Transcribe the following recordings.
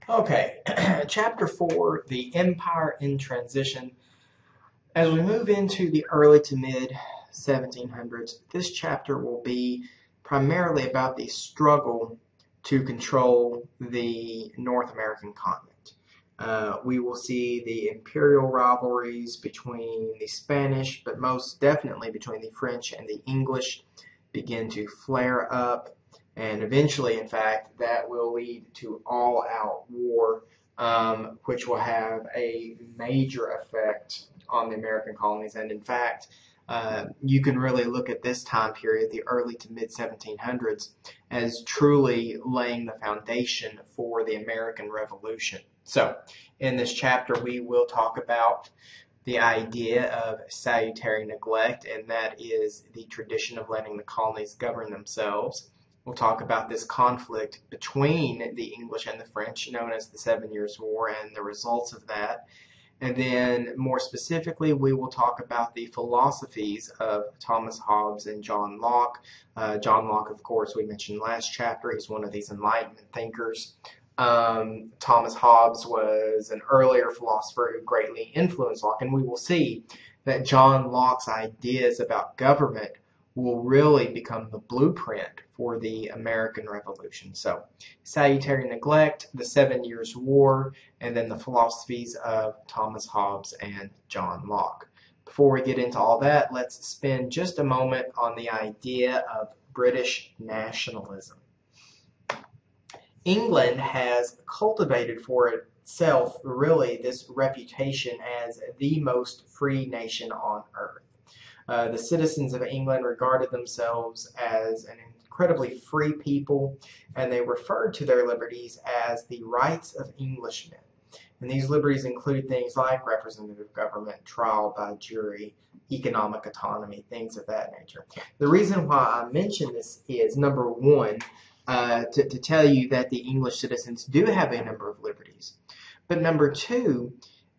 Okay, Chapter 4, The Empire in Transition. As we move into the early to mid 1700s, this chapter will be primarily about the struggle to control the North American continent. We will see the imperial rivalries between the Spanish, but most definitely between the French and the English, begin to flare up. And eventually, in fact, that will lead to all-out war, which will have a major effect on the American colonies. And in fact, you can really look at this time period, the early to mid 1700s, as truly laying the foundation for the American Revolution. So, in this chapter, we will talk about the idea of salutary neglect, and that is the tradition of letting the colonies govern themselves. We'll talk about this conflict between the English and the French, known as the 7 Years' War, and the results of that. And then, more specifically, we will talk about the philosophies of Thomas Hobbes and John Locke. John Locke, of course, we mentioned last chapter. He's one of these Enlightenment thinkers. Thomas Hobbes was an earlier philosopher who greatly influenced Locke, and we will see that John Locke's ideas about government will really become the blueprint for the American Revolution. So, salutary neglect, the 7 Years' War, and then the philosophies of Thomas Hobbes and John Locke. Before we get into all that, let's spend just a moment on the idea of British nationalism. England has cultivated for itself really this reputation as the most free nation on earth. The citizens of England regarded themselves as an incredibly free people, and they referred to their liberties as the rights of Englishmen. And these liberties include things like representative government, trial by jury, economic autonomy, things of that nature. The reason why I mention this is, number one, to tell you that the English citizens do have a number of liberties. But number two,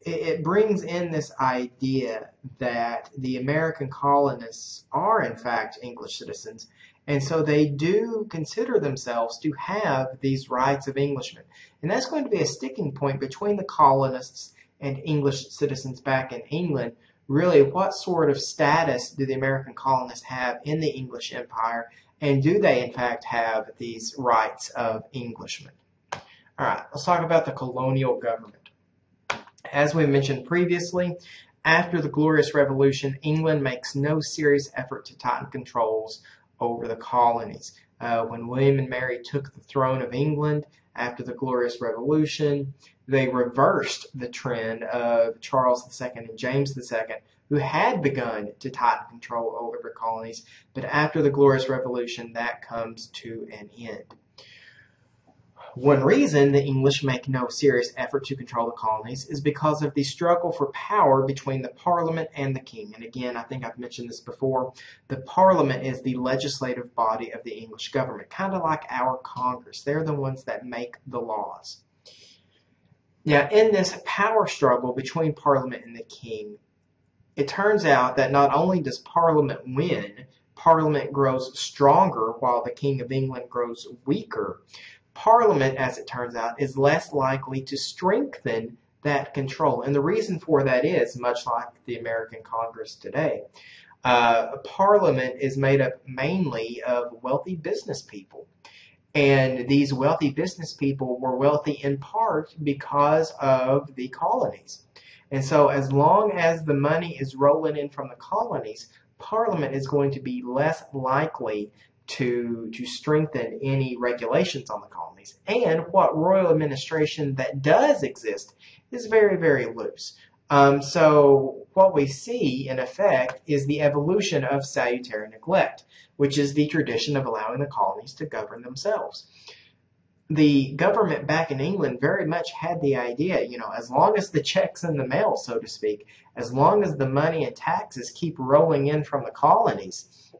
it brings in this idea that the American colonists are in fact English citizens, and so they do consider themselves to have these rights of Englishmen. And that's going to be a sticking point between the colonists and English citizens back in England. Really, what sort of status do the American colonists have in the English Empire, and do they in fact have these rights of Englishmen? All right, let's talk about the colonial government. As we mentioned previously, after the Glorious Revolution, England makes no serious effort to tighten controls over the colonies. When William and Mary took the throne of England after the Glorious Revolution, they reversed the trend of Charles II and James II, who had begun to tighten control over the colonies, but after the Glorious Revolution, that comes to an end. One reason the English make no serious effort to control the colonies is because of the struggle for power between the Parliament and the King. And again, I think I've mentioned this before, the Parliament is the legislative body of the English government, kind of like our Congress. They're the ones that make the laws. Now, in this power struggle between Parliament and the King, it turns out that not only does Parliament win, Parliament grows stronger while the King of England grows weaker. Parliament, as it turns out, is less likely to strengthen that control. And the reason for that is, much like the American Congress today, Parliament is made up mainly of wealthy business people. And these wealthy business people were wealthy in part because of the colonies. And so as long as the money is rolling in from the colonies, Parliament is going to be less likely to strengthen any regulations on the colonies. And what royal administration that does exist is very, very loose. So what we see, in effect, is the evolution of salutary neglect, which is the tradition of allowing the colonies to govern themselves. The government back in England very much had the idea, as long as the check's in the mail, so to speak, as long as the money and taxes keep rolling in from the colonies,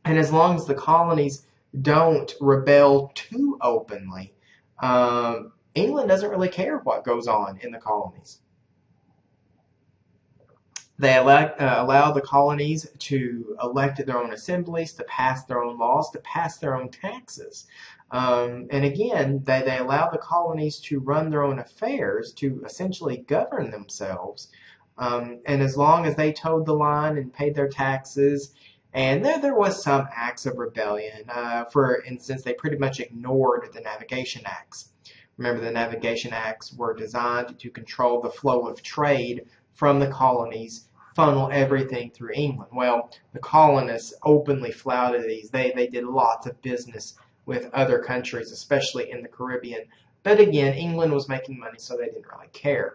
and as long as the colonies don't rebel too openly, England doesn't really care what goes on in the colonies. They allow the colonies to elect their own assemblies, to pass their own laws, to pass their own taxes. And again, they allowed the colonies to run their own affairs, to essentially govern themselves. And as long as they towed the line and paid their taxes, and there was some acts of rebellion. For instance, they pretty much ignored the Navigation Acts. Remember, the Navigation Acts were designed to control the flow of trade from the colonies, funnel everything through England. Well, the colonists openly flouted these. They did lots of business with other countries, especially in the Caribbean. But again, England was making money, so they didn't really care.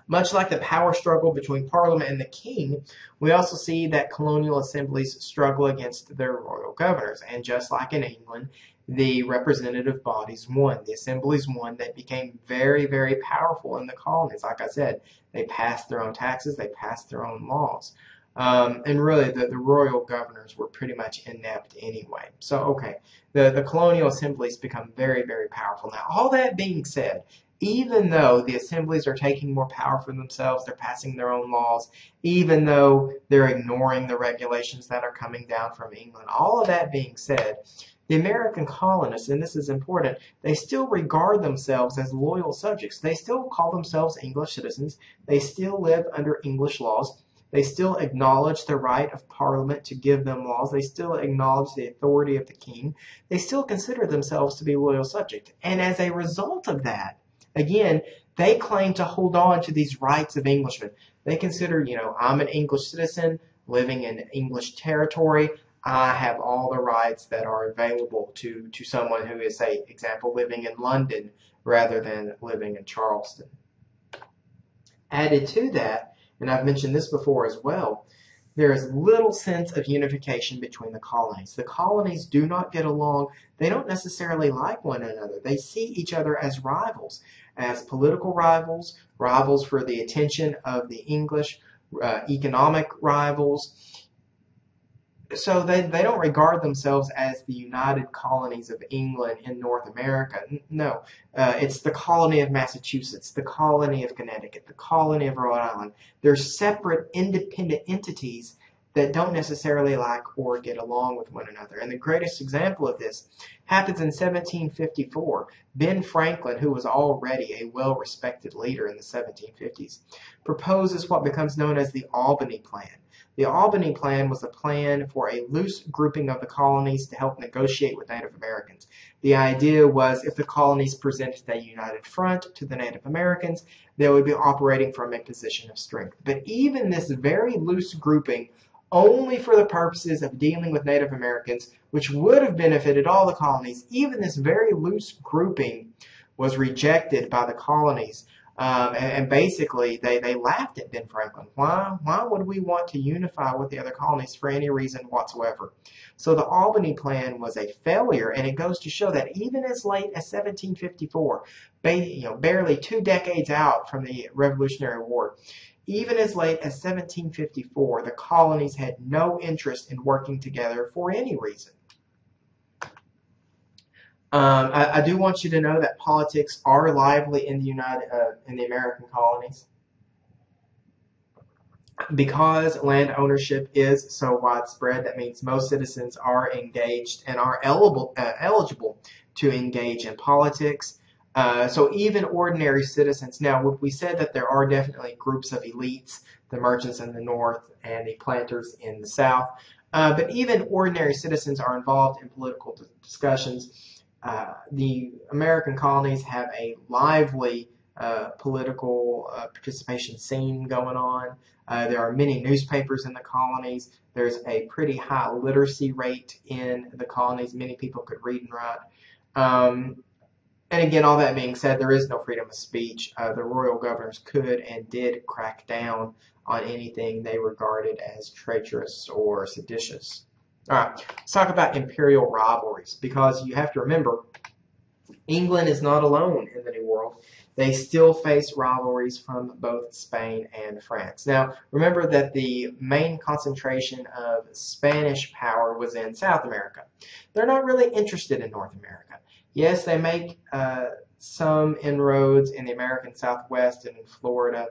Much like the power struggle between Parliament and the King, we also see that colonial assemblies struggle against their royal governors. And just like in England, the representative bodies won. The assemblies won. They became very, very powerful in the colonies. Like I said, they passed their own taxes. They passed their own laws. And really, the royal governors were pretty much inept anyway. So, okay, the colonial assemblies become very, very powerful. Now, all that being said, even though the assemblies are taking more power for themselves, they're passing their own laws, even though they're ignoring the regulations that are coming down from England, all of that being said, the American colonists, and this is important, they still regard themselves as loyal subjects. They still call themselves English citizens. They still live under English laws. They still acknowledge the right of Parliament to give them laws. They still acknowledge the authority of the King. They still consider themselves to be loyal subjects. And as a result of that, again, they claim to hold on to these rights of Englishmen. They consider, I'm an English citizen living in English territory. I have all the rights that are available to someone who is, say, example, living in London rather than living in Charleston. Added to that, and I've mentioned this before as well, there is little sense of unification between the colonies. The colonies do not get along. They don't necessarily like one another. They see each other as rivals, as political rivals, rivals for the attention of the English, economic rivals. So they don't regard themselves as the united colonies of England in North America. No, it's the colony of Massachusetts, the colony of Connecticut, the colony of Rhode Island. They're separate, independent entities that don't necessarily like or get along with one another. And the greatest example of this happens in 1754. Ben Franklin, who was already a well-respected leader in the 1750s, proposes what becomes known as the Albany Plan. The Albany Plan was a plan for a loose grouping of the colonies to help negotiate with Native Americans. The idea was if the colonies presented a united front to the Native Americans, they would be operating from a position of strength. But even this very loose grouping, only for the purposes of dealing with Native Americans, which would have benefited all the colonies, even this very loose grouping was rejected by the colonies. And basically, they laughed at Ben Franklin. Why would we want to unify with the other colonies for any reason whatsoever? So the Albany Plan was a failure, and it goes to show that even as late as 1754, barely 2 decades out from the Revolutionary War, even as late as 1754, the colonies had no interest in working together for any reason. I do want you to know that politics are lively in the American colonies. Because land ownership is so widespread, that means most citizens are engaged and are eligible to engage in politics. So even ordinary citizens, now we said that there are definitely groups of elites, the merchants in the north and the planters in the south, but even ordinary citizens are involved in political discussions. The American colonies have a lively political participation scene going on. There are many newspapers in the colonies. There's a pretty high literacy rate in the colonies. Many people could read and write. And again, all that being said, there is no freedom of speech. The royal governors could and did crack down on anything they regarded as traitorous or seditious. All right, let's talk about imperial rivalries, because you have to remember, England is not alone in the New World. They still face rivalries from both Spain and France. Now, remember that the main concentration of Spanish power was in South America. They're not really interested in North America. Yes, they make some inroads in the American Southwest and in Florida,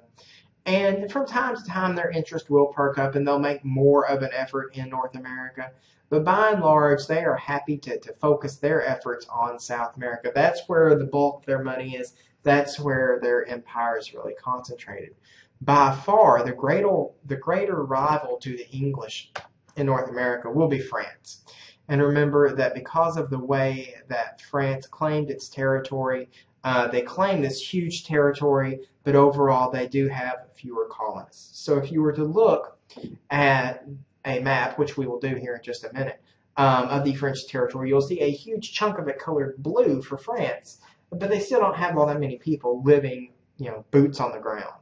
And from time to time, their interest will perk up and they'll make more of an effort in North America. But by and large, they are happy to focus their efforts on South America. That's where the bulk of their money is. That's where their empire is really concentrated. By far, the greater rival to the English in North America will be France. And remember that because of the way that France claimed its territory, they claim this huge territory, but overall they do have fewer colonists. So if you were to look at a map, which we will do here in just a minute, of the French territory, you'll see a huge chunk of it colored blue for France, but they still don't have all that many people living, boots on the ground.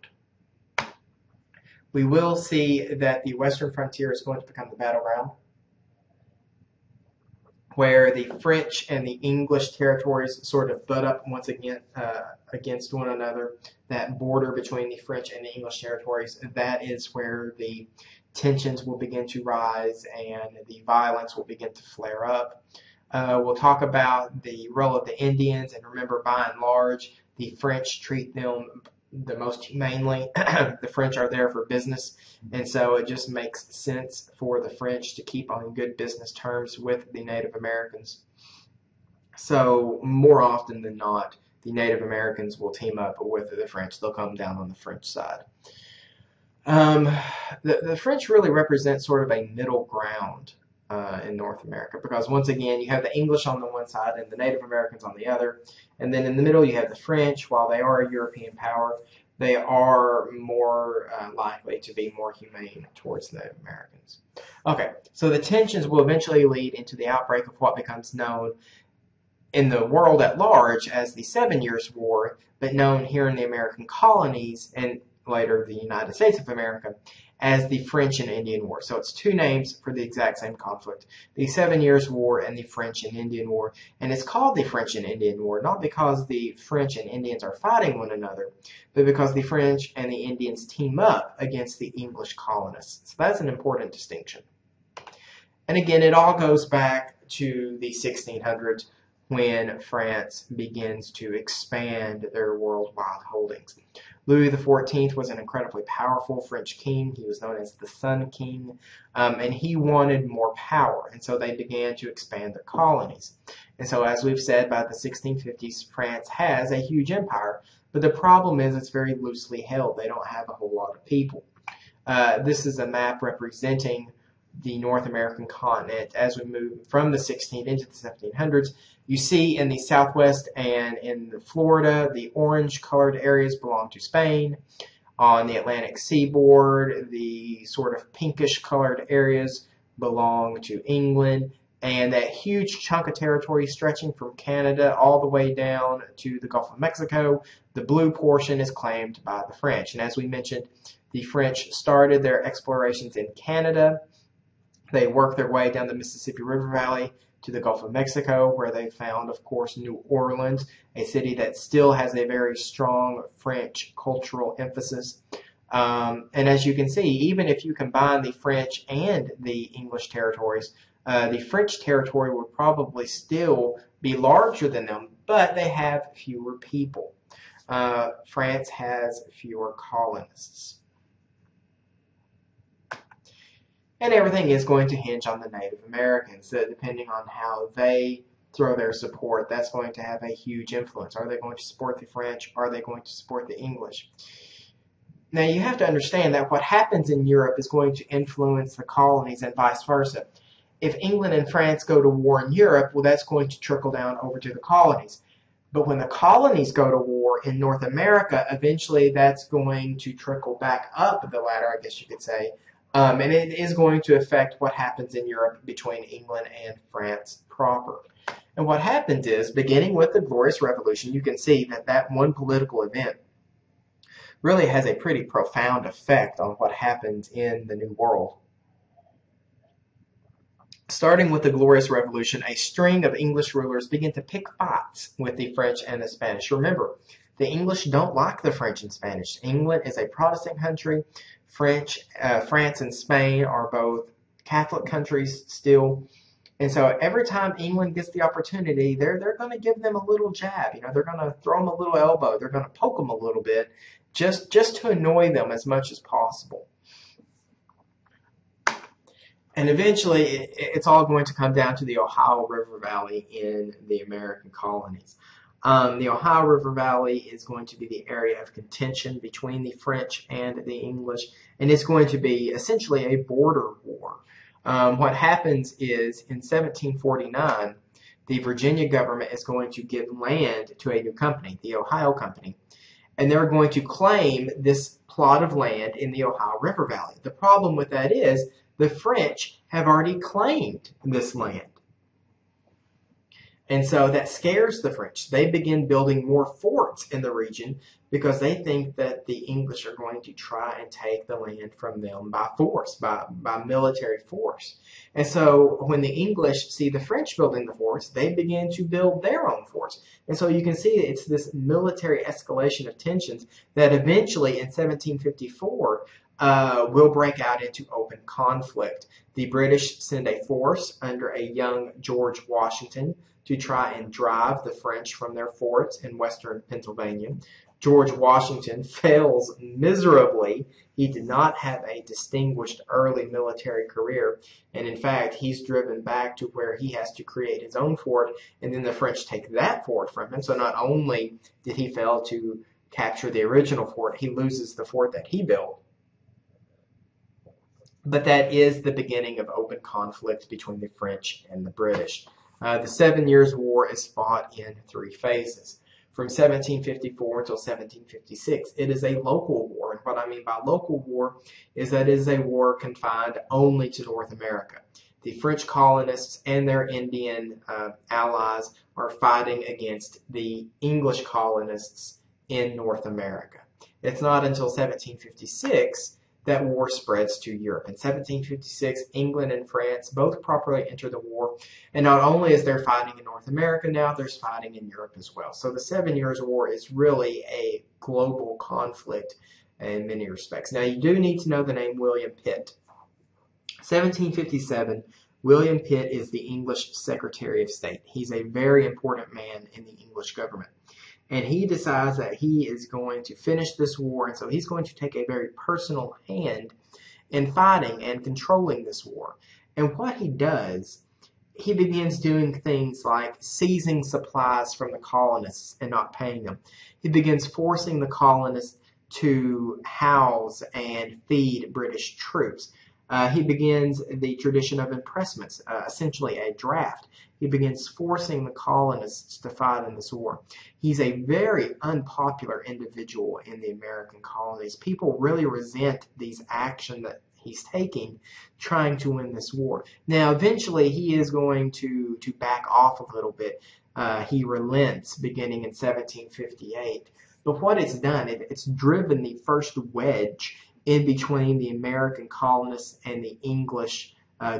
We will see that the western frontier is going to become the battleground, where the French and the English territories sort of butt up once again against one another. That border between the French and the English territories, that is where the tensions will begin to rise and the violence will begin to flare up. We'll talk about the role of the Indians, and remember, by and large, the French treat them the most humanely. The French are there for business, and so it just makes sense for the French to keep on good business terms with the Native Americans. So more often than not, the Native Americans will team up with the French. They'll come down on the French side. The French really represent sort of a middle ground in North America, because once again you have the English on the one side and the Native Americans on the other, and then in the middle you have the French. While they are a European power, they are more likely to be more humane towards Native Americans. Okay, so the tensions will eventually lead into the outbreak of what becomes known in the world at large as the 7 Years' War, but known here in the American colonies and later the United States of America as the French and Indian War. So it's two names for the exact same conflict, the 7 Years' War and the French and Indian War. And it's called the French and Indian War not because the French and Indians are fighting one another, but because the French and the Indians team up against the English colonists. So that's an important distinction. And again, it all goes back to the 1600s when France begins to expand their worldwide holdings. Louis XIV was an incredibly powerful French king. He was known as the Sun King, and he wanted more power, and so they began to expand their colonies. And so, as we've said, by the 1650s, France has a huge empire, but the problem is it's very loosely held. They don't have a whole lot of people. This is a map representing the North American continent as we move from the 16th into the 1700s. You see in the southwest and in Florida, the orange-colored areas belong to Spain. On the Atlantic seaboard, the sort of pinkish-colored areas belong to England. And that huge chunk of territory stretching from Canada all the way down to the Gulf of Mexico, the blue portion is claimed by the French. And as we mentioned, the French started their explorations in Canada. They worked their way down the Mississippi River Valley to the Gulf of Mexico, where they found, of course, New Orleans, a city that still has a very strong French cultural emphasis. And as you can see, even if you combine the French and the English territories, the French territory would probably still be larger than them, but they have fewer people. France has fewer colonists. And everything is going to hinge on the Native Americans. Depending on how they throw their support, that's going to have a huge influence. Are they going to support the French? Are they going to support the English? Now, you have to understand that what happens in Europe is going to influence the colonies and vice versa. If England and France go to war in Europe, well, that's going to trickle down over to the colonies. But when the colonies go to war in North America, eventually that's going to trickle back up the ladder, I guess you could say. And it is going to affect what happens in Europe between England and France proper. And what happens is, beginning with the Glorious Revolution, you can see that that one political event really has a pretty profound effect on what happens in the New World. Starting with the Glorious Revolution, a string of English rulers begin to pick fights with the French and the Spanish. Remember, the English don't like the French and Spanish. England is a Protestant country. France and Spain are both Catholic countries still. And so every time England gets the opportunity, they're going to give them a little jab. They're going to throw them a little elbow. They're going to poke them a little bit, just to annoy them as much as possible. And eventually, it's all going to come down to the Ohio River Valley in the American colonies. The Ohio River Valley is going to be the area of contention between the French and the English, and it's going to be essentially a border war. What happens is in 1749, the Virginia government is going to give land to a new company, the Ohio Company, and they're going to claim this plot of land in the Ohio River Valley. The problem with that is the French have already claimed this land. And so that scares the French. They begin building more forts in the region because they think that the English are going to try and take the land from them by force, by military force. And so when the English see the French building the forts, they begin to build their own forts. And so you can see it's this military escalation of tensions that eventually in 1754 will break out into open conflict. The British send a force under a young George Washington to try and drive the French from their forts in western Pennsylvania. George Washington fails miserably. He did not have a distinguished early military career, and in fact, he's driven back to where he has to create his own fort, and then the French take that fort from him. So not only did he fail to capture the original fort, he loses the fort that he built. But that is the beginning of open conflict between the French and the British. The 7 Years' War is fought in 3 phases. From 1754 until 1756, it is a local war. And what I mean by local war is that it is a war confined only to North America. The French colonists and their Indian allies are fighting against the English colonists in North America. It's not until 1756 that war spreads to Europe. In 1756, England and France both properly enter the war, and not only is there fighting in North America now, there's fighting in Europe as well. So the 7 Years' War is really a global conflict in many respects. Now, you do need to know the name William Pitt. 1757, William Pitt is the English Secretary of State. He's a very important man in the English government. And he decides that he is going to finish this war, and so he's going to take a very personal hand in fighting and controlling this war. And what he does, he begins doing things like seizing supplies from the colonists and not paying them. He begins forcing the colonists to house and feed British troops. He begins the tradition of impressments, essentially a draft. He begins forcing the colonists to fight in this war. He's a very unpopular individual in the American colonies. People really resent these actions that he's taking, trying to win this war. Now, eventually, he is going to back off a little bit. He relents beginning in 1758. But what it's done, it's driven the first wedge in between the American colonists and the English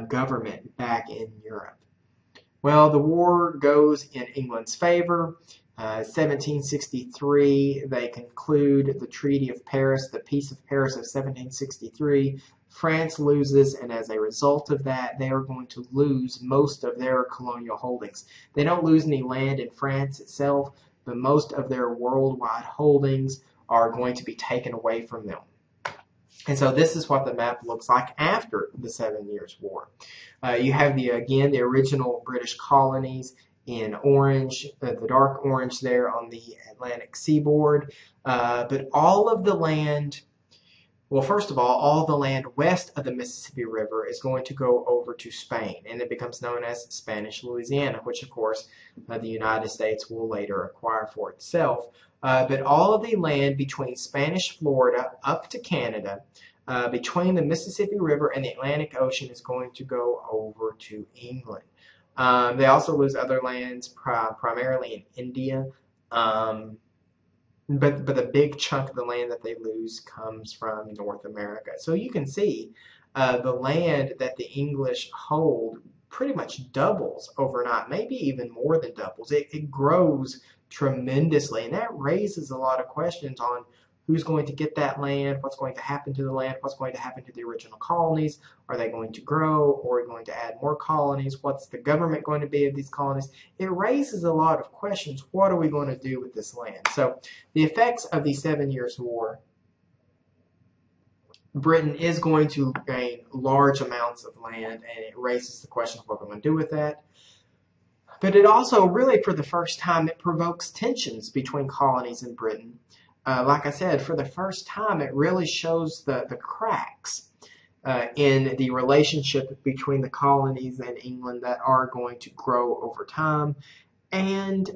government back in Europe. Well, the war goes in England's favor. 1763, they conclude the Treaty of Paris, the Peace of Paris of 1763. France loses, and as a result of that, they are going to lose most of their colonial holdings. They don't lose any land in France itself, but most of their worldwide holdings are going to be taken away from them. And so this is what the map looks like after the 7 Years' War. You have, the original British colonies in orange, the dark orange there on the Atlantic seaboard. But all of the land, well, first of all the land west of the Mississippi River is going to go over to Spain, and it becomes known as Spanish Louisiana, which, of course, the United States will later acquire for itself. But all of the land between Spanish Florida up to Canada, between the Mississippi River and the Atlantic Ocean, is going to go over to England. They also lose other lands, primarily in India. But the big chunk of the land that they lose comes from North America. So you can see the land that the English hold pretty much doubles overnight, maybe even more than doubles. It grows tremendously, and that raises a lot of questions on who's going to get that land, what's going to happen to the land, what's going to happen to the original colonies, are they going to grow, or are we going to add more colonies, what's the government going to be of these colonies. It raises a lot of questions. What are we going to do with this land? So the effects of the 7 Years' War, Britain is going to gain large amounts of land, and it raises the question of what we're going to do with that. But it also, really, for the first time, it provokes tensions between colonies in Britain. Like I said, for the first time, it really shows the cracks in the relationship between the colonies and England that are going to grow over time. And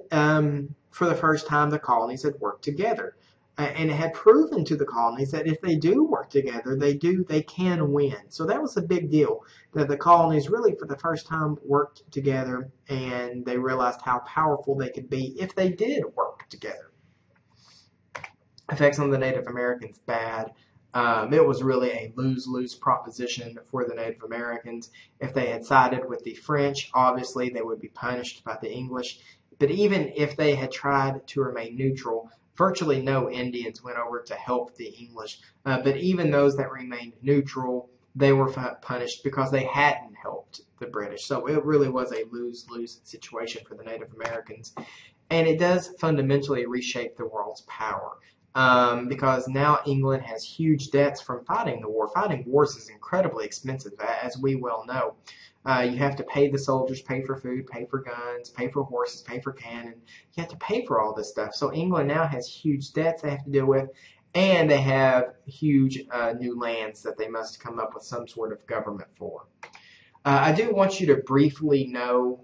for the first time, the colonies had worked together. And it had proven to the colonies that if they do work together, they can win. So that was a big deal, that the colonies really for the first time worked together, and they realized how powerful they could be if they did work together. Effects on the Native Americans, bad. It was really a lose-lose proposition for the Native Americans. If they had sided with the French, obviously they would be punished by the English. But even if they had tried to remain neutral, virtually no Indians went over to help the English. But even those that remained neutral, they were punished because they hadn't helped the British. So it really was a lose-lose situation for the Native Americans. And it does fundamentally reshape the world's power. Because now England has huge debts from fighting the war. Fighting wars is incredibly expensive, as we well know. You have to pay the soldiers, pay for food, pay for guns, pay for horses, pay for cannon. You have to pay for all this stuff. So England now has huge debts they have to deal with, and they have huge new lands that they must come up with some sort of government for. I do want you to briefly know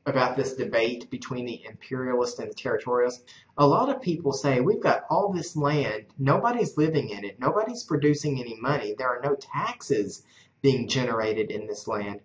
about this debate between the imperialists and the territorialists. A lot of people say, we've got all this land, nobody's living in it, nobody's producing any money, there are no taxes being generated in this land.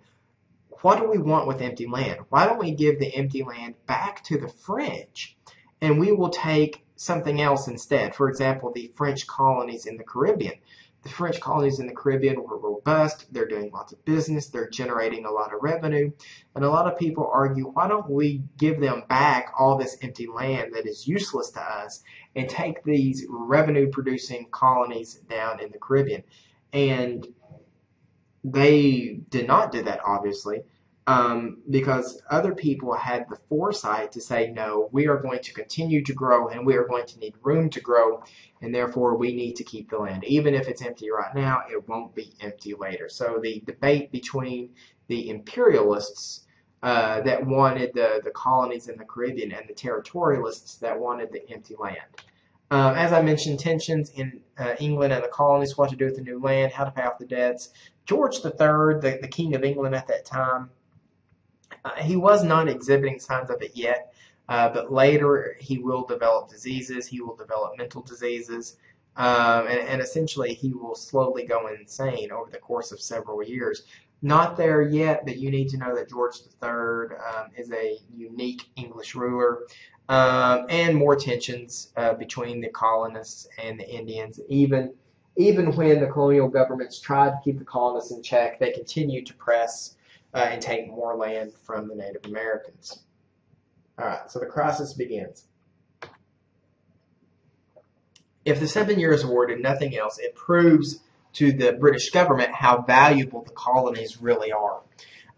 What do we want with empty land? Why don't we give the empty land back to the French, and we will take something else instead? For example, the French colonies in the Caribbean. The French colonies in the Caribbean were robust, they're doing lots of business, they're generating a lot of revenue, and a lot of people argue, why don't we give them back all this empty land that is useless to us and take these revenue-producing colonies down in the Caribbean? And they did not do that, obviously, because other people had the foresight to say, no, we are going to continue to grow, and we are going to need room to grow, and therefore we need to keep the land. Even if it's empty right now, it won't be empty later. So the debate between the imperialists that wanted the colonies in the Caribbean and the territorialists that wanted the empty land. As I mentioned, tensions in England and the colonies, what to do with the new land, how to pay off the debts. George III, the King of England at that time, he was not exhibiting signs of it yet, but later he will develop diseases, he will develop mental diseases, and essentially he will slowly go insane over the course of several years. Not there yet, but you need to know that George III is a unique English ruler, and more tensions between the colonists and the Indians. Even when the colonial governments tried to keep the colonists in check, they continued to press and take more land from the Native Americans. All right, so the crisis begins. If the 7 Years' War did nothing else, it proves to the British government how valuable the colonies really are.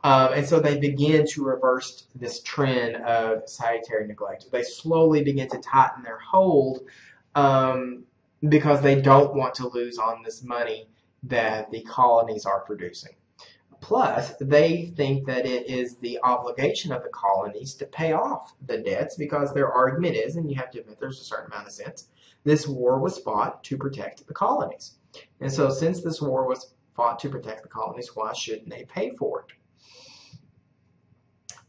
And so they begin to reverse this trend of salutary neglect. They slowly begin to tighten their hold because they don't want to lose on this money that the colonies are producing. Plus, they think that it is the obligation of the colonies to pay off the debts, because their argument is, and you have to admit there's a certain amount of sense, this war was fought to protect the colonies. And so since this war was fought to protect the colonies, why shouldn't they pay for it?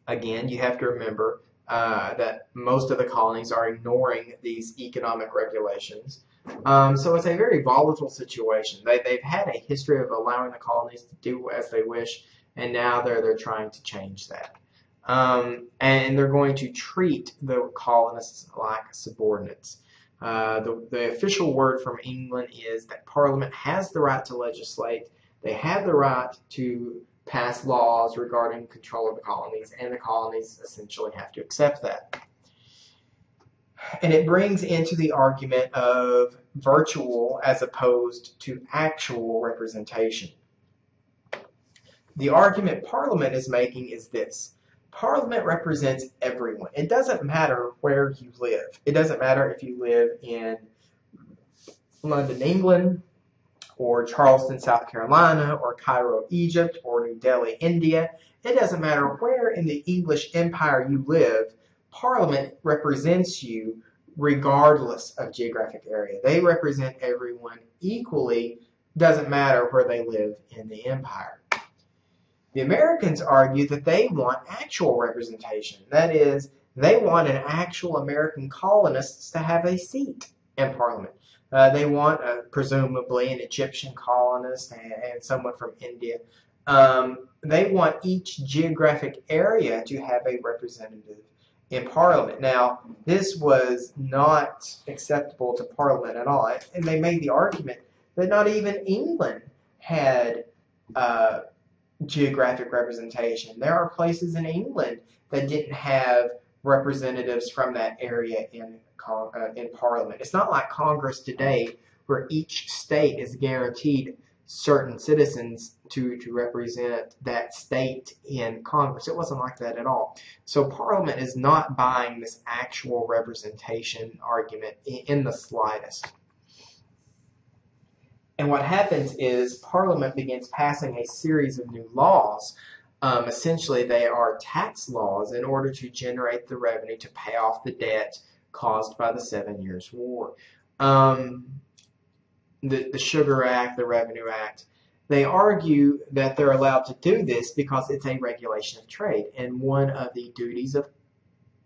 Again, you have to remember that most of the colonies are ignoring these economic regulations. So it's a very volatile situation. They've had a history of allowing the colonies to do as they wish, and now they're trying to change that. And they're going to treat the colonists like subordinates. The official word from England is that Parliament has the right to legislate. They have the right to pass laws regarding control of the colonies, and the colonies essentially have to accept that. And it brings into the argument of virtual as opposed to actual representation. The argument Parliament is making is this. Parliament represents everyone. It doesn't matter where you live. It doesn't matter if you live in London, England, or Charleston, South Carolina, or Cairo, Egypt, or New Delhi, India. It doesn't matter where in the English Empire you live. Parliament represents you regardless of geographic area. They represent everyone equally. Doesn't matter where they live in the empire. The Americans argue that they want actual representation. That is, they want an actual American colonists to have a seat in Parliament. They want, presumably, an Egyptian colonist and someone from India. They want each geographic area to have a representative in Parliament. Now, this was not acceptable to Parliament at all. And they made the argument that not even England had geographic representation. There are places in England that didn't have representatives from that area in Parliament. It's not like Congress today where each state is guaranteed certain citizens to represent that state in Congress. It wasn't like that at all. So Parliament is not buying this actual representation argument in the slightest. And what happens is Parliament begins passing a series of new laws. Essentially, they are tax laws in order to generate the revenue to pay off the debt caused by the 7 Years' War. The Sugar Act, the Revenue Act, they argue that they're allowed to do this because it's a regulation of trade. And one of the duties of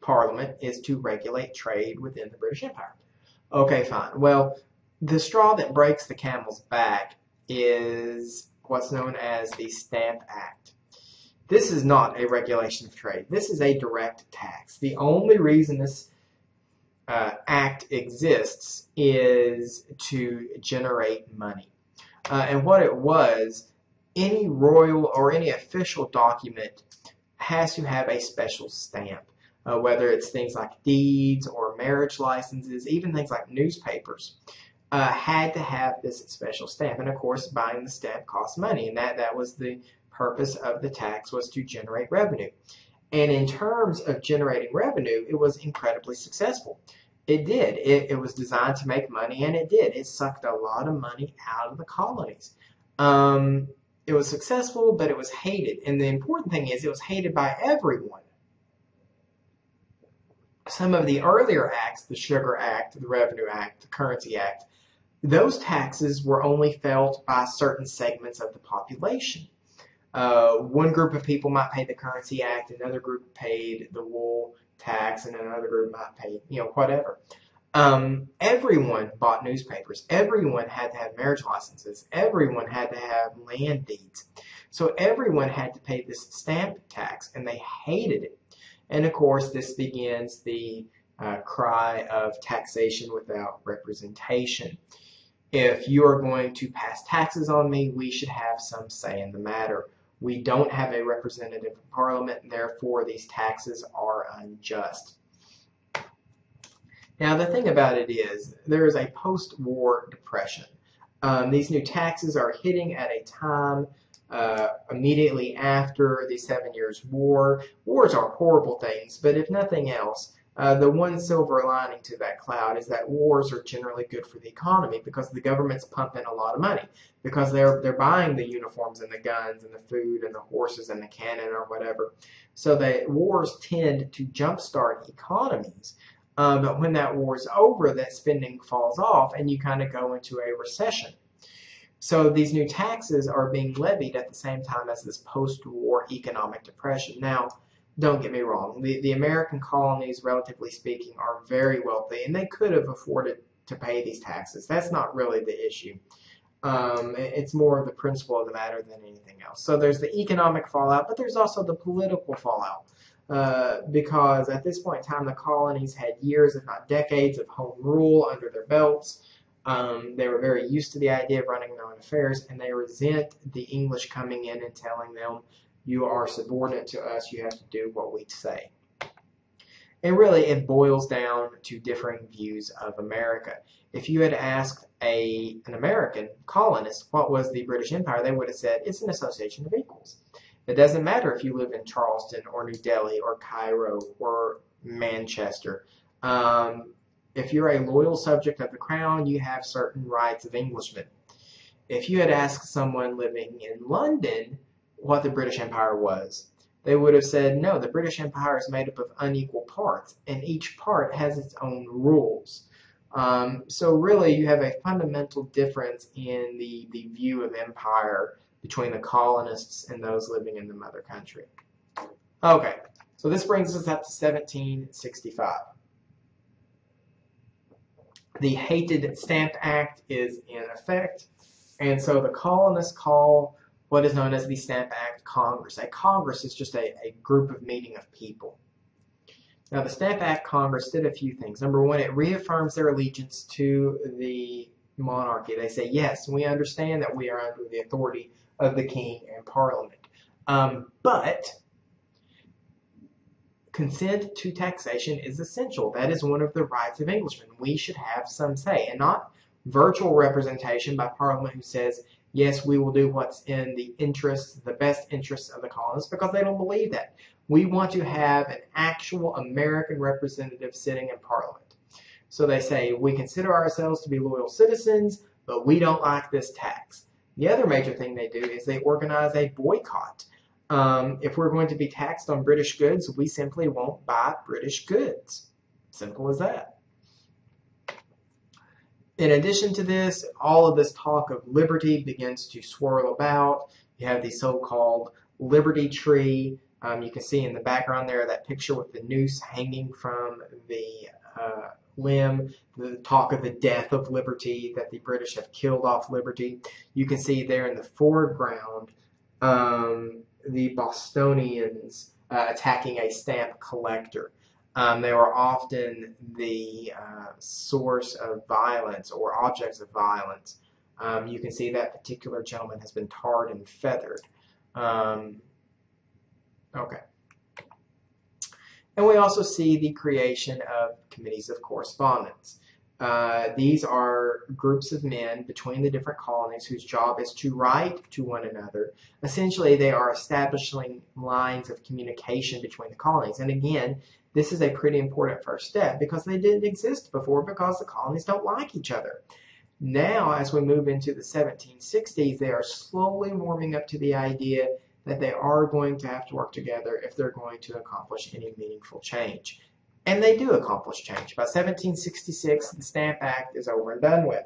Parliament is to regulate trade within the British Empire. Okay, fine. Well, the straw that breaks the camel's back is what's known as the Stamp Act. This is not a regulation of trade. This is a direct tax. The only reason this act exists is to generate money. And what it was, any royal or any official document has to have a special stamp. Whether it's things like deeds or marriage licenses, even things like newspapers. Had to have this special stamp. And of course, buying the stamp costs money, and that was the purpose of the tax, was to generate revenue. And in terms of generating revenue, it was incredibly successful. It did. It was designed to make money, and it did. It sucked a lot of money out of the colonies. It was successful, but it was hated. And the important thing is, it was hated by everyone. Some of the earlier acts, the Sugar Act, the Revenue Act, the Currency Act, those taxes were only felt by certain segments of the population. One group of people might pay the Currency Act, another group paid the wool tax, and another group might pay, whatever. Everyone bought newspapers. Everyone had to have marriage licenses. Everyone had to have land deeds. So everyone had to pay this stamp tax, and they hated it. And of course, this begins the cry of taxation without representation. If you are going to pass taxes on me, we should have some say in the matter. We don't have a representative in Parliament, and therefore these taxes are unjust. Now, the thing about it is, there is a post-war depression. These new taxes are hitting at a time immediately after the 7 Years' War. Wars are horrible things, but if nothing else, the one silver lining to that cloud is that wars are generally good for the economy because the government's pumping a lot of money, because they're buying the uniforms and the guns and the food and the horses and the cannon or whatever. So that wars tend to jumpstart economies. But when that war's over, that spending falls off and you kind of go into a recession. So these new taxes are being levied at the same time as this post-war economic depression. Now, don't get me wrong, the American colonies, relatively speaking, are very wealthy, and they could have afforded to pay these taxes. That's not really the issue. It's more of the principle of the matter than anything else. So there's the economic fallout, but there's also the political fallout. Because at this point in time, the colonies had years, if not decades, of home rule under their belts. They were very used to the idea of running their own affairs, and they resent the English coming in and telling them, you are subordinate to us, you have to do what we say. And really, it boils down to differing views of America. If you had asked an American colonist what was the British Empire, they would have said it's an association of equals. It doesn't matter if you live in Charleston or New Delhi or Cairo or Manchester. If you're a loyal subject of the crown, you have certain rights of Englishmen. If you had asked someone living in London what the British Empire was, they would have said, no, the British Empire is made up of unequal parts, and each part has its own rules. So really, you have a fundamental difference in the view of empire between the colonists and those living in the mother country. Okay, so this brings us up to 1765. The hated Stamp Act is in effect, and so the colonists call what is known as the Stamp Act Congress. A Congress is just a group of meeting of people. Now, the Stamp Act Congress did a few things. Number one, it reaffirms their allegiance to the monarchy. They say, yes, we understand that we are under the authority of the king and parliament. But consent to taxation is essential. That is one of the rights of Englishmen. We should have some say, and not virtual representation by Parliament who says, yes, we will do what's in the interests, the best interests of the colonists, because they don't believe that. We want to have an actual American representative sitting in Parliament. So they say, we consider ourselves to be loyal citizens, but we don't like this tax. The other major thing they do is they organize a boycott. If we're going to be taxed on British goods, we simply won't buy British goods. Simple as that. In addition to this, all of this talk of liberty begins to swirl about. You have the so-called Liberty Tree. You can see in the background there that picture with the noose hanging from the limb, the talk of the death of liberty, that the British have killed off liberty. You can see there in the foreground the Bostonians attacking a stamp collector. They were often the source of violence or objects of violence. You can see that particular gentleman has been tarred and feathered. Okay. And we also see the creation of committees of correspondence. These are groups of men between the different colonies whose job is to write to one another. Essentially, they are establishing lines of communication between the colonies. And again, this is a pretty important first step because they didn't exist before because the colonies don't like each other. Now, as we move into the 1760s, they are slowly warming up to the idea that they are going to have to work together if they're going to accomplish any meaningful change. And they do accomplish change. By 1766, the Stamp Act is over and done with.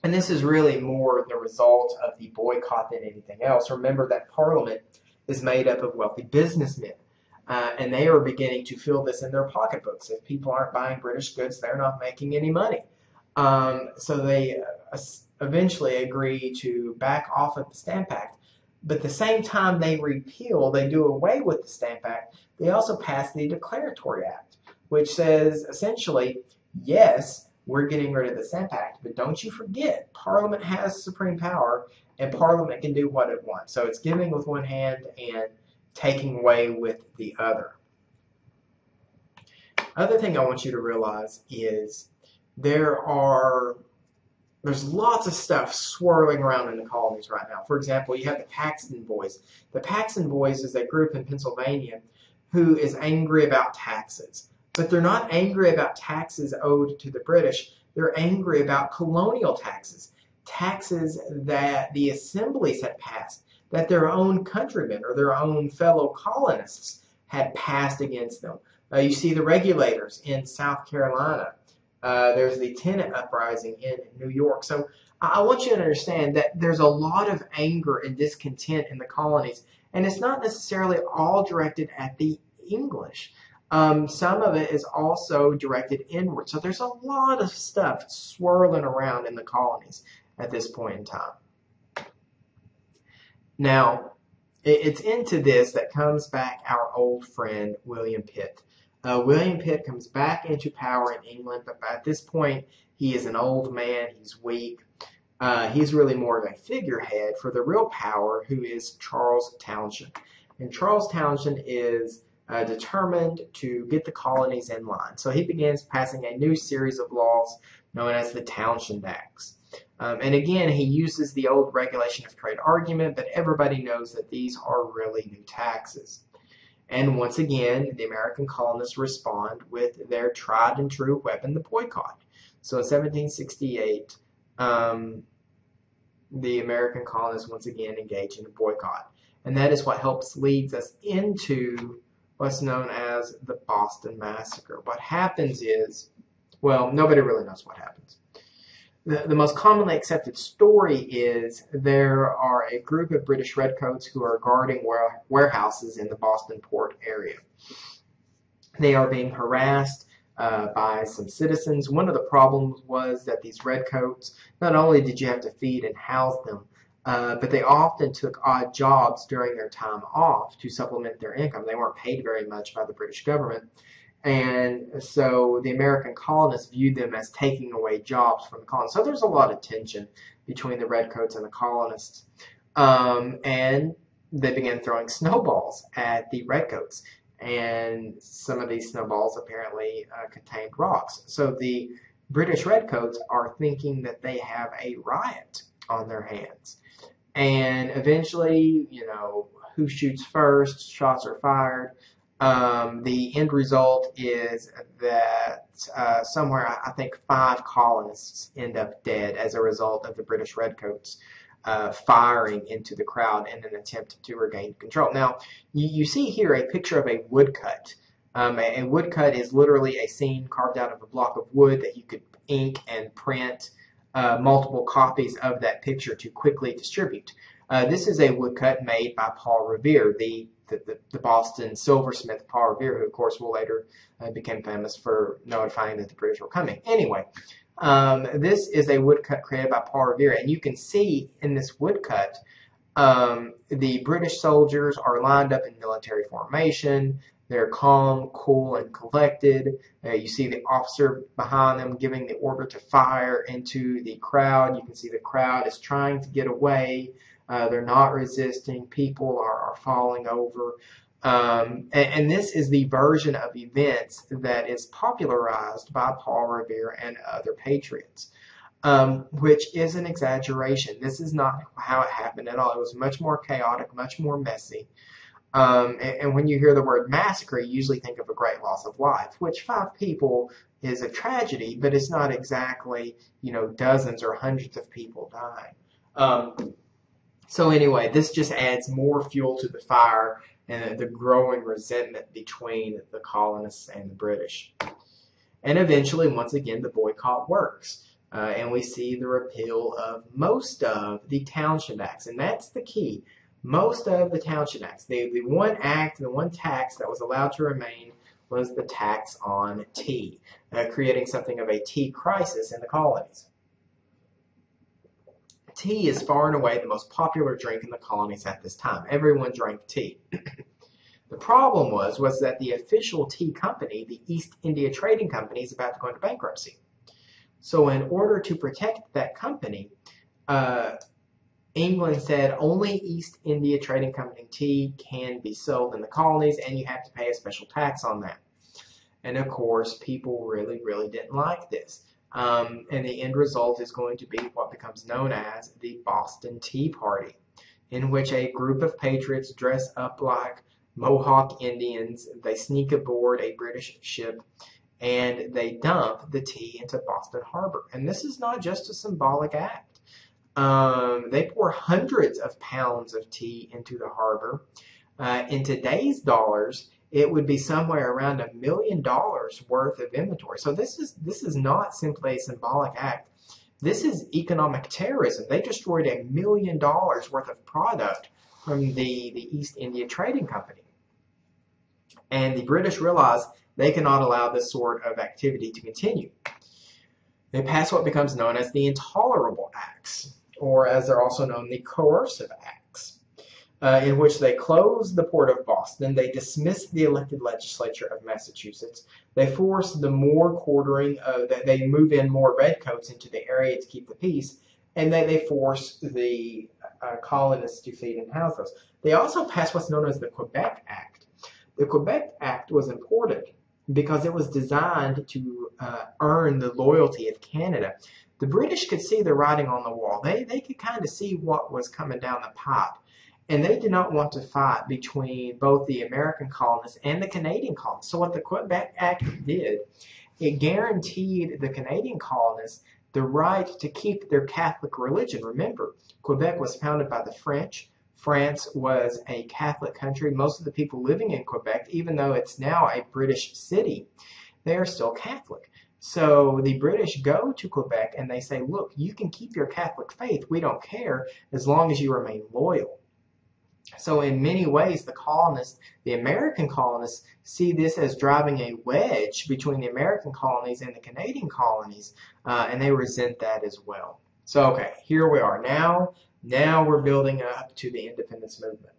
And this is really more the result of the boycott than anything else. Remember that Parliament is made up of wealthy businessmen. And they are beginning to feel this in their pocketbooks. If people aren't buying British goods, they're not making any money. So they eventually agree to back off of the Stamp Act. But at the same time they do away with the Stamp Act, they also pass the Declaratory Act, which says essentially, yes, we're getting rid of the Stamp Act, but don't you forget, Parliament has supreme power, and Parliament can do what it wants. So it's giving with one hand and taking away with the other. Other thing I want you to realize is there's lots of stuff swirling around in the colonies right now. For example, you have the Paxton Boys. The Paxton Boys is a group in Pennsylvania who is angry about taxes. But they're not angry about taxes owed to the British. They're angry about colonial taxes. Taxes that the assemblies had passed, that their own countrymen or their own fellow colonists had passed against them. You see the regulators in South Carolina. There's the tenant uprising in New York. So I want you to understand that there's a lot of anger and discontent in the colonies, and it's not necessarily all directed at the English. Some of it is also directed inward. So there's a lot of stuff swirling around in the colonies at this point in time. Now, it's into this that comes back our old friend William Pitt. William Pitt comes back into power in England, but at this point, he is an old man, he's weak. He's really more of a figurehead for the real power, who is Charles Townshend. And Charles Townshend is determined to get the colonies in line. So he begins passing a new series of laws known as the Townshend Acts. And again, he uses the old regulation of trade argument, but everybody knows that these are really new taxes. And once again, the American colonists respond with their tried and true weapon, the boycott. So in 1768, the American colonists once again engage in a boycott. And that is what leads us into what's known as the Boston Massacre. What happens is, well, nobody really knows what happens. The most commonly accepted story is there are a group of British redcoats who are guarding warehouses in the Boston port area. They are being harassed by some citizens. One of the problems was that these redcoats, not only did you have to feed and house them, but they often took odd jobs during their time off to supplement their income. They weren't paid very much by the British government. And so the American colonists viewed them as taking away jobs from the colonists. So there's a lot of tension between the redcoats and the colonists. And they began throwing snowballs at the redcoats. And some of these snowballs apparently contained rocks. So the British redcoats are thinking that they have a riot on their hands. And eventually, you know, who shoots first? Shots are fired. The end result is that somewhere, I think 5 colonists end up dead as a result of the British redcoats firing into the crowd in an attempt to regain control. Now, you see here a picture of a woodcut. A woodcut is literally a scene carved out of a block of wood that you could ink and print multiple copies of that picture to quickly distribute. This is a woodcut made by Paul Revere, the Boston silversmith Paul Revere, who of course will later become famous for notifying that the British were coming. Anyway, this is a woodcut created by Paul Revere, and you can see in this woodcut the British soldiers are lined up in military formation. They're calm, cool, and collected. You see the officer behind them giving the order to fire into the crowd. You can see the crowd is trying to get away. They're not resisting. People are falling over. And this is the version of events that is popularized by Paul Revere and other patriots, which is an exaggeration. This is not how it happened at all. It was much more chaotic, much more messy. And when you hear the word massacre, you usually think of a great loss of life, which 5 people is a tragedy, but it's not exactly, you know, dozens or hundreds of people dying. So anyway, this just adds more fuel to the fire and the growing resentment between the colonists and the British. And eventually, once again, the boycott works. And we see the repeal of most of the Townshend Acts. And that's the key. Most of the Townshend Acts. The one act, the one tax that was allowed to remain was the tax on tea, creating something of a tea crisis in the colonies. Tea is far and away the most popular drink in the colonies at this time. Everyone drank tea. The problem was that the official tea company, the East India Trading Company, is about to go into bankruptcy. So in order to protect that company, England said only East India Trading Company tea can be sold in the colonies, and you have to pay a special tax on that. And of course, people really, really didn't like this. And the end result is going to be what becomes known as the Boston Tea Party, in which a group of patriots dress up like Mohawk Indians. They sneak aboard a British ship, and they dump the tea into Boston Harbor. And this is not just a symbolic act. They pour hundreds of pounds of tea into the harbor. In today's dollars, it would be somewhere around $1 million worth of inventory. So this is not simply a symbolic act. This is economic terrorism. They destroyed $1 million worth of product from the East India Trading Company. And the British realized they cannot allow this sort of activity to continue. They pass what becomes known as the Intolerable Acts, or as they're also known, the Coercive Acts, in which they close the port of Boston, they dismiss the elected legislature of Massachusetts, they force the more quartering, they move in more redcoats into the area to keep the peace, and they force the colonists to feed and house those. They also pass what's known as the Quebec Act. The Quebec Act was important because it was designed to earn the loyalty of Canada. The British could see the writing on the wall. They could kind of see what was coming down the pipe. And they did not want to fight between both the American colonists and the Canadian colonists. So what the Quebec Act did, it guaranteed the Canadian colonists the right to keep their Catholic religion. Remember, Quebec was founded by the French. France was a Catholic country. Most of the people living in Quebec, even though it's now a British city, they are still Catholic. So the British go to Quebec and they say, look, you can keep your Catholic faith. We don't care as long as you remain loyal. So in many ways, the colonists, the American colonists, see this as driving a wedge between the American colonies and the Canadian colonies, and they resent that as well. So, okay, here we are. Now we're building up to the independence movement.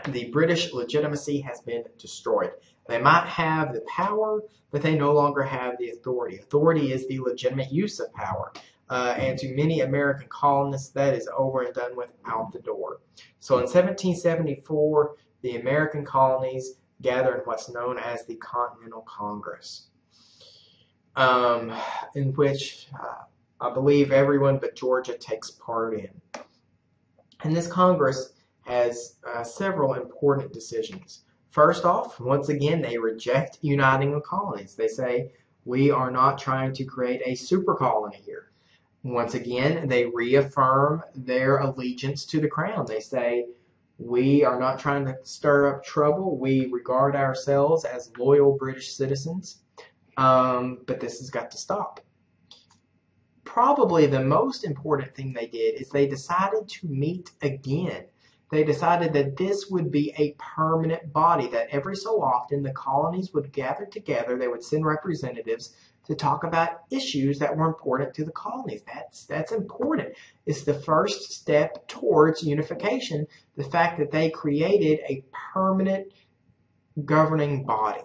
The British legitimacy has been destroyed. They might have the power, but they no longer have the authority. Authority is the legitimate use of power. And to many American colonists, that is over and done with, out the door. So in 1774, the American colonies gather in what's known as the Continental Congress, in which I believe everyone but Georgia takes part in. And this Congress has several important decisions. First off, once again, they reject uniting the colonies. They say, we are not trying to create a super colony here. Once again, they reaffirm their allegiance to the crown. They say, we are not trying to stir up trouble. We regard ourselves as loyal British citizens, but this has got to stop. Probably the most important thing they did is they decided to meet again. They decided that this would be a permanent body, that every so often the colonies would gather together. They would send representatives to talk about issues that were important to the colonies. That's important. It's the first step towards unification, the fact that they created a permanent governing body.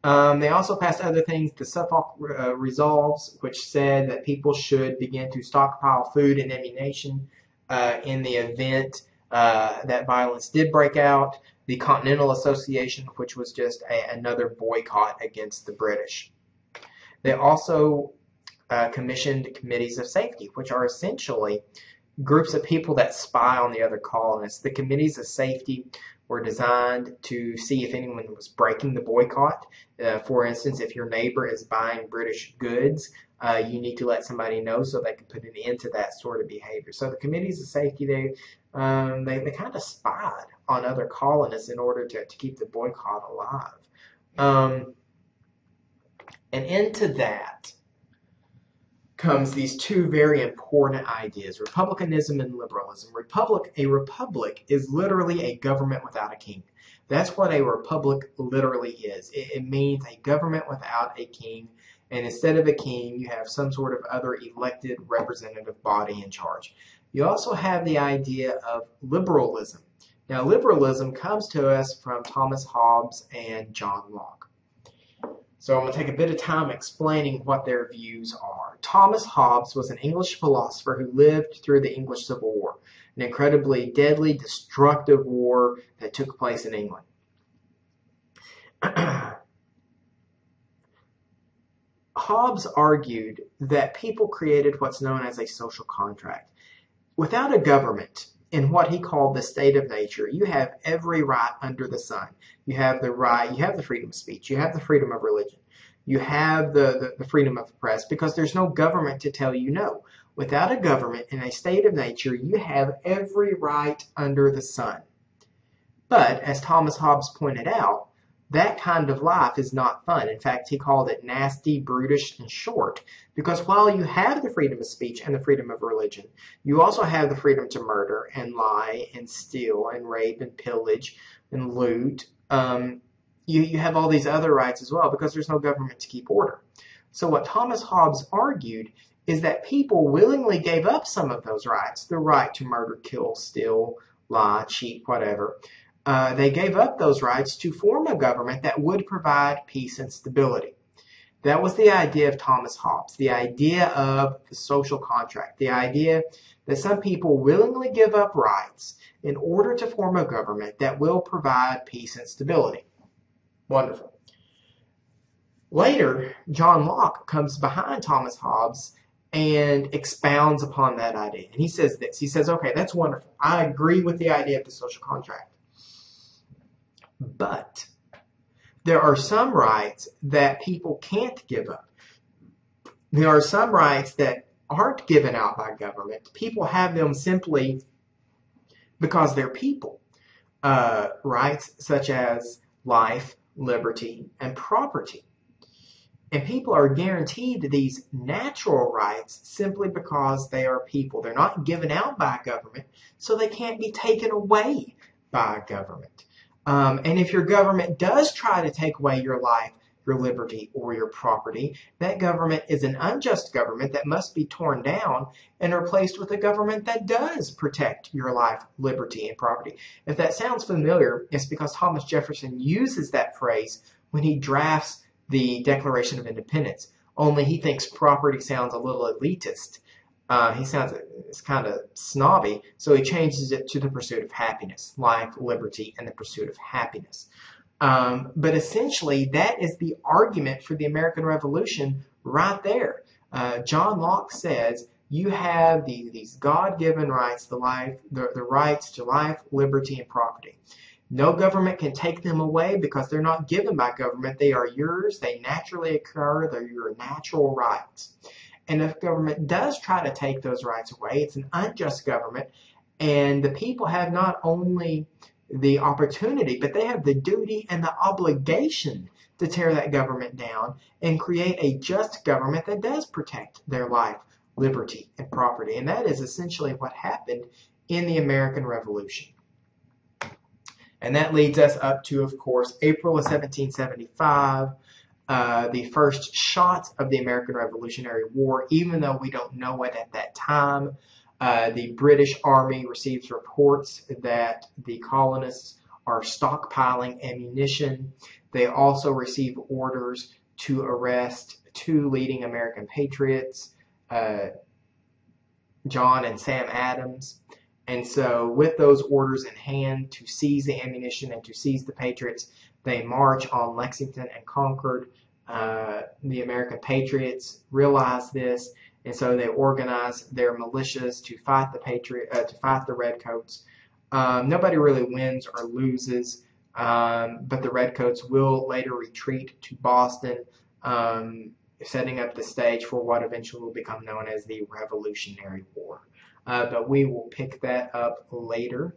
They also passed other things, the Suffolk Resolves, which said that people should begin to stockpile food and ammunition in the event that violence did break out. The Continental Association, which was just another boycott against the British. They also commissioned committees of safety, which are essentially groups of people that spy on the other colonists. The committees of safety were designed to see if anyone was breaking the boycott. For instance, if your neighbor is buying British goods, you need to let somebody know so they can put an end to that sort of behavior. So the committees of safety, they kind of spied on other colonists in order to keep the boycott alive. And into that comes these two very important ideas, republicanism and liberalism. A republic is literally a government without a king. That's what a republic literally is. It means a government without a king, and instead of a king, you have some sort of other elected representative body in charge. You also have the idea of liberalism. Now, liberalism comes to us from Thomas Hobbes and John Locke. So I'm going to take a bit of time explaining what their views are. Thomas Hobbes was an English philosopher who lived through the English Civil War, an incredibly deadly, destructive war that took place in England. Hobbes argued that people created what's known as a social contract. Without a government, in what he called the state of nature, you have every right under the sun. You have the right, you have the freedom of speech, you have the freedom of religion, you have the freedom of the press, because there's no government to tell you no. Without a government in a state of nature, you have every right under the sun. But, as Thomas Hobbes pointed out, that kind of life is not fun. In fact, he called it nasty, brutish, and short. Because while you have the freedom of speech and the freedom of religion, you also have the freedom to murder and lie and steal and rape and pillage and loot. You have all these other rights as well because there's no government to keep order. So what Thomas Hobbes argued is that people willingly gave up some of those rights, the right to murder, kill, steal, lie, cheat, whatever. They gave up those rights to form a government that would provide peace and stability. That was the idea of Thomas Hobbes, the idea of the social contract, the idea that some people willingly give up rights in order to form a government that will provide peace and stability. Wonderful. Later, John Locke comes behind Thomas Hobbes and expounds upon that idea. And he says this. He says, okay, that's wonderful. I agree with the idea of the social contract. But there are some rights that people can't give up. There are some rights that aren't given out by government. People have them simply because they're people. Rights such as life, liberty, and property. And people are guaranteed these natural rights simply because they are people. They're not given out by government, so they can't be taken away by government. And if your government does try to take away your life, your liberty, or your property, that government is an unjust government that must be torn down and replaced with a government that does protect your life, liberty, and property. If that sounds familiar, it's because Thomas Jefferson uses that phrase when he drafts the Declaration of Independence, only he thinks property sounds a little elitist. It's kind of snobby, so he changes it to the pursuit of happiness, life, liberty, and the pursuit of happiness. But essentially, that is the argument for the American Revolution right there. John Locke says you have these God-given rights, the rights to life, liberty, and property. No government can take them away because they're not given by government. They are yours. They naturally occur. They're your natural rights. And if government does try to take those rights away, it's an unjust government. And the people have not only the opportunity, but they have the duty and the obligation to tear that government down and create a just government that does protect their life, liberty, and property. And that is essentially what happened in the American Revolution. And that leads us up to, of course, April of 1775, the first shots of the American Revolutionary War, even though we don't know it at that time. The British Army receives reports that the colonists are stockpiling ammunition. They also receive orders to arrest two leading American patriots, John and Sam Adams. And so with those orders in hand to seize the ammunition and to seize the patriots, they march on Lexington and Concord. The American patriots realize this, and so they organize their militias to fight the redcoats. Nobody really wins or loses, but the redcoats will later retreat to Boston, setting up the stage for what eventually will become known as the Revolutionary War. But we will pick that up later.